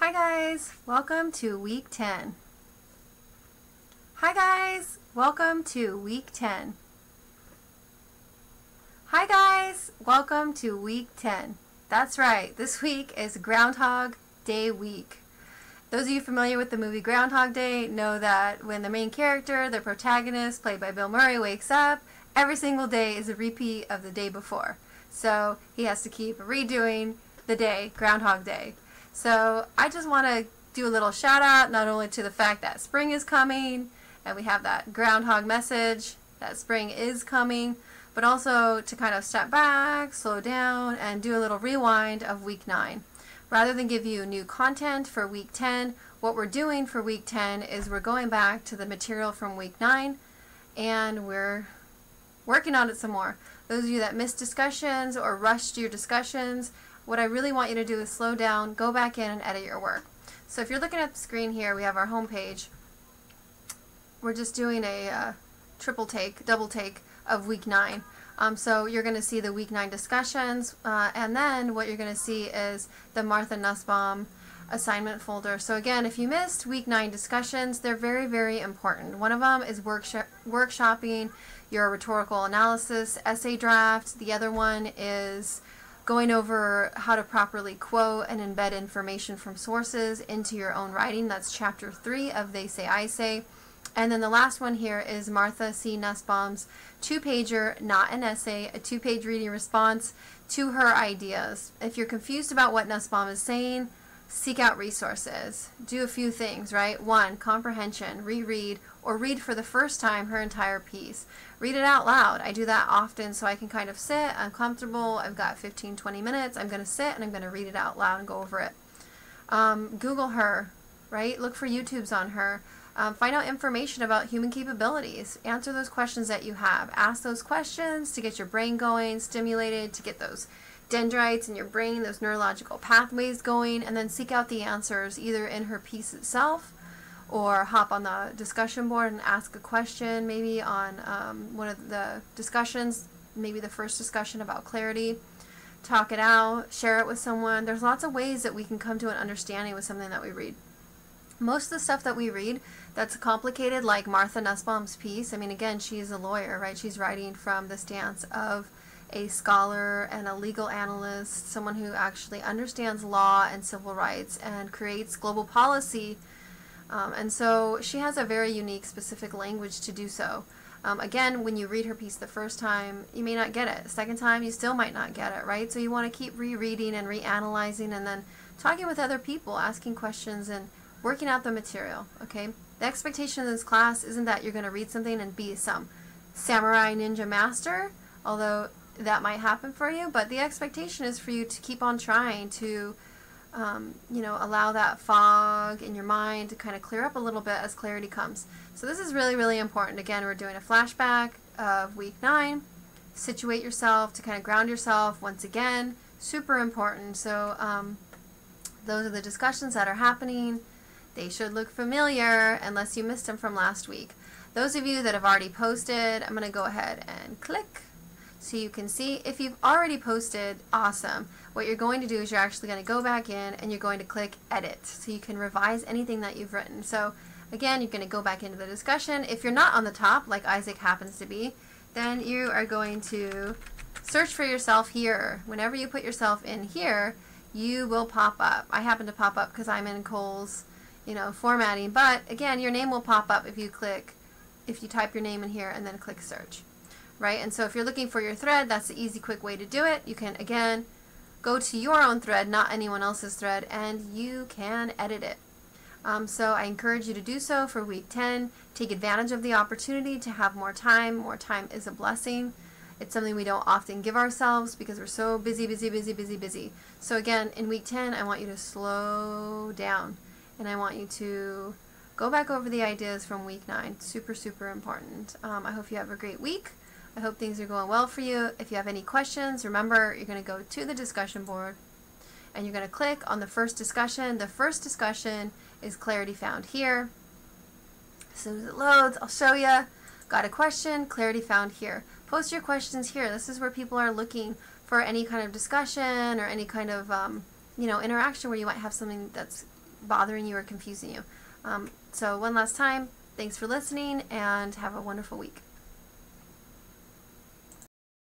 Hi guys, welcome to week 10. Hi guys, welcome to week 10. Hi guys, welcome to week 10. That's right, this week is Groundhog Day week. Those of you familiar with the movie Groundhog Day know that when the main character, the protagonist, played by Bill Murray, wakes up, every single day is a repeat of the day before. So he has to keep redoing the day, Groundhog Day. So I just want to do a little shout out not only to the fact that spring is coming and we have that groundhog message that spring is coming, but also to kind of step back, slow down, and do a little rewind of week 9. Rather than give you new content for week 10, what we're doing for week 10 is we're going back to the material from week 9 and we're working on it some more. Those of you that missed discussions or rushed your discussions, what I really want you to do is slow down, go back in and edit your work. So if you're looking at the screen here, we have our home page. We're just doing a double take of week 9. So you're going to see the week 9 discussions, and then what you're going to see is the Martha Nussbaum assignment folder. So again, if you missed week 9 discussions, they're very, very important. One of them is workshopping your rhetorical analysis essay draft. The other one is going over how to properly quote and embed information from sources into your own writing. That's chapter 3 of They Say, I Say. And then the last one here is Martha C. Nussbaum's 2-pager, not an essay, a 2-page reading response to her ideas. If you're confused about what Nussbaum is saying, seek out resources. Do a few things, right? 1, comprehension, reread, or read for the first time her entire piece. Read it out loud. I do that often so I can kind of sit, I'm comfortable, I've got 15-20 minutes, I'm going to sit and I'm going to read it out loud and go over it. Google her, right? Look for YouTubes on her. Find out information about human capabilities. Answer those questions that you have. Ask those questions to get your brain going, stimulated, to get those dendrites in your brain, those neurological pathways going, and then seek out the answers either in her piece itself or hop on the discussion board and ask a question maybe on one of the discussions, maybe the first discussion about clarity. Talk it out, share it with someone. There's lots of ways that we can come to an understanding with something that we read. Most of the stuff that we read that's complicated, like Martha Nussbaum's piece, I mean, again, she's a lawyer, right? She's writing from the stance of a scholar and a legal analyst, someone who actually understands law and civil rights and creates global policy. And so she has a very unique, specific language to do so. Again, when you read her piece the first time, you may not get it. The second time, you still might not get it, right? So you want to keep rereading and reanalyzing and then talking with other people, asking questions and working out the material, okay? The expectation in this class isn't that you're going to read something and be some samurai ninja master, although that might happen for you, but the expectation is for you to keep on trying to allow that fog in your mind to kind of clear up a little bit as clarity comes. So this is really, really important. Again, we're doing a flashback of week 9. Situate yourself to kind of ground yourself once again. Super important. So those are the discussions that are happening. They should look familiar unless you missed them from last week. Those of you that have already posted, I'm going to go ahead and click so you can see. If you've already posted, awesome. What you're going to do is you're actually going to go back in and you're going to click edit so you can revise anything that you've written. So again, you're going to go back into the discussion. If you're not on the top, like Isaac happens to be, then you are going to search for yourself here. Whenever you put yourself in here, you will pop up. I happen to pop up because I'm in Cole's formatting, but again, your name will pop up if you type your name in here and then click search, right? And so if you're looking for your thread, that's the easy, quick way to do it. You can, again, go to your own thread, not anyone else's thread, and you can edit it. So I encourage you to do so for week 10. Take advantage of the opportunity to have more time. More time is a blessing. It's something we don't often give ourselves because we're so busy, busy, busy, busy, busy. So again, in week 10, I want you to slow down. And I want you to go back over the ideas from week 9. Super, super important. I hope you have a great week. I hope things are going well for you. If you have any questions, remember you're going to go to the discussion board and you're going to click on the first discussion. The first discussion is clarity found here. As soon as it loads, I'll show you. Got a question, clarity found here. Post your questions here. This is where people are looking for any kind of discussion or any kind of interaction where you might have something that's bothering you or confusing you. So one last time, thanks for listening, and have a wonderful week.